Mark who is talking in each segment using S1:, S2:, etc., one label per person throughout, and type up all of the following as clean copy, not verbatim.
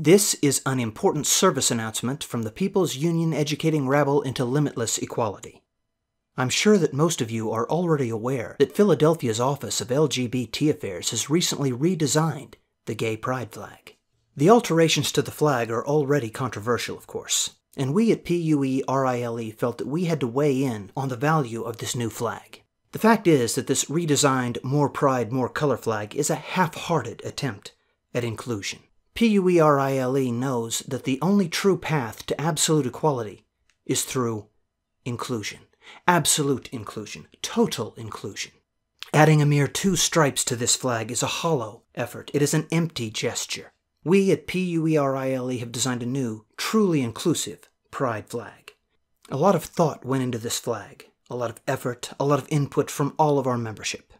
S1: This is an important service announcement from the People's Union educating rabble into limitless equality. I'm sure that most of you are already aware that Philadelphia's Office of LGBT Affairs has recently redesigned the gay pride flag. The alterations to the flag are already controversial, of course, and we at PUERILE felt that we had to weigh in on the value of this new flag. The fact is that this redesigned More Pride, More Color flag is a half-hearted attempt at inclusion. PUERILE knows that the only true path to absolute equality is through inclusion. Absolute inclusion. Total inclusion. Adding a mere 2 stripes to this flag is a hollow effort. It is an empty gesture. We at PUERILE have designed a new, truly inclusive pride flag. A lot of thought went into this flag. A lot of effort, a lot of input from all of our membership.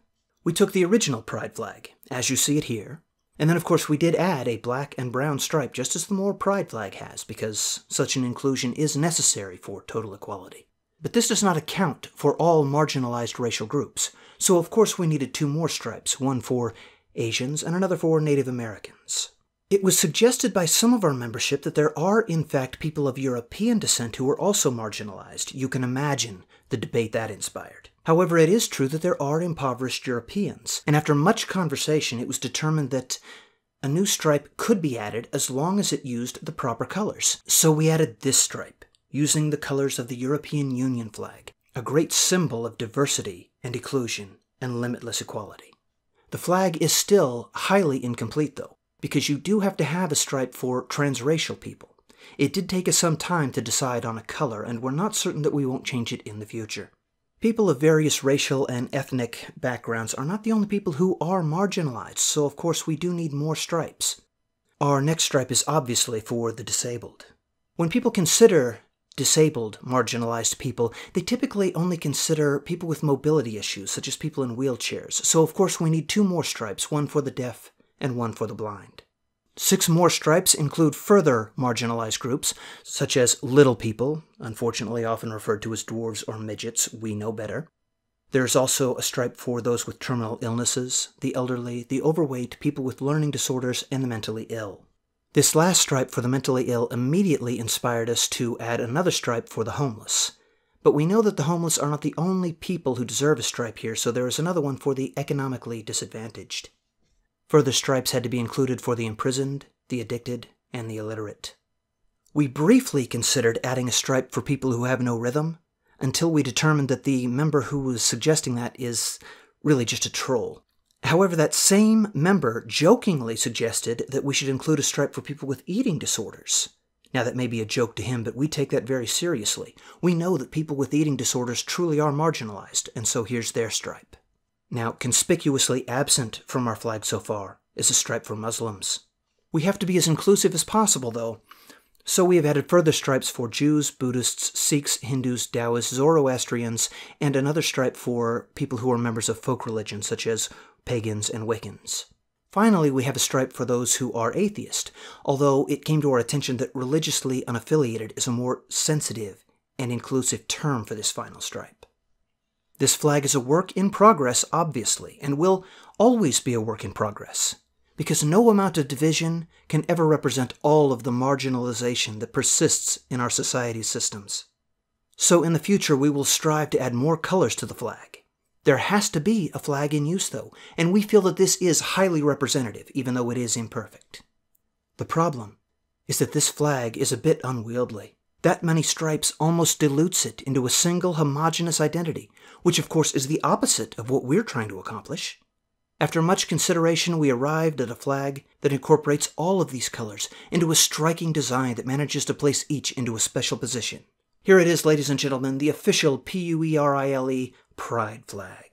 S1: We took the original pride flag, as you see it here, and then of course we did add a black and brown stripe just as the More Pride flag has, because such an inclusion is necessary for total equality. But this does not account for all marginalized racial groups, so of course we needed 2 more stripes, one for Asians and another for Native Americans. It was suggested by some of our membership that there are in fact people of European descent who are also marginalized. You can imagine the debate that inspired. However, it is true that there are impoverished Europeans, and after much conversation it was determined that a new stripe could be added as long as it used the proper colors. So we added this stripe, using the colors of the European Union flag, a great symbol of diversity and inclusion and limitless equality. The flag is still highly incomplete though, because you do have to have a stripe for transracial people. It did take us some time to decide on a color, and we're not certain that we won't change it in the future. People of various racial and ethnic backgrounds are not the only people who are marginalized, so of course we do need more stripes. Our next stripe is obviously for the disabled. When people consider disabled, marginalized people, they typically only consider people with mobility issues, such as people in wheelchairs, so of course we need 2 more stripes, one for the deaf and one for the blind. 6 more stripes include further marginalized groups, such as little people, unfortunately often referred to as dwarves or midgets, we know better. There's also a stripe for those with terminal illnesses, the elderly, the overweight, people with learning disorders, and the mentally ill. This last stripe for the mentally ill immediately inspired us to add another stripe for the homeless. But we know that the homeless are not the only people who deserve a stripe here, so there is another one for the economically disadvantaged. Further stripes had to be included for the imprisoned, the addicted, and the illiterate. We briefly considered adding a stripe for people who have no rhythm, until we determined that the member who was suggesting that is really just a troll. However, that same member jokingly suggested that we should include a stripe for people with eating disorders. Now that may be a joke to him, but we take that very seriously. We know that people with eating disorders truly are marginalized, and so here's their stripe. Now, conspicuously absent from our flag so far is a stripe for Muslims. We have to be as inclusive as possible, though, so we have added further stripes for Jews, Buddhists, Sikhs, Hindus, Taoists, Zoroastrians, and another stripe for people who are members of folk religions, such as pagans and Wiccans. Finally, we have a stripe for those who are atheist, although it came to our attention that religiously unaffiliated is a more sensitive and inclusive term for this final stripe. This flag is a work in progress, obviously, and will always be a work in progress, because no amount of division can ever represent all of the marginalization that persists in our society's systems. So in the future, we will strive to add more colors to the flag. There has to be a flag in use, though, and we feel that this is highly representative, even though it is imperfect. The problem is that this flag is a bit unwieldy. That many stripes almost dilutes it into a single homogeneous identity, which of course is the opposite of what we're trying to accomplish. After much consideration, we arrived at a flag that incorporates all of these colors into a striking design that manages to place each into a special position. Here it is, ladies and gentlemen, the official PUERILE Pride flag.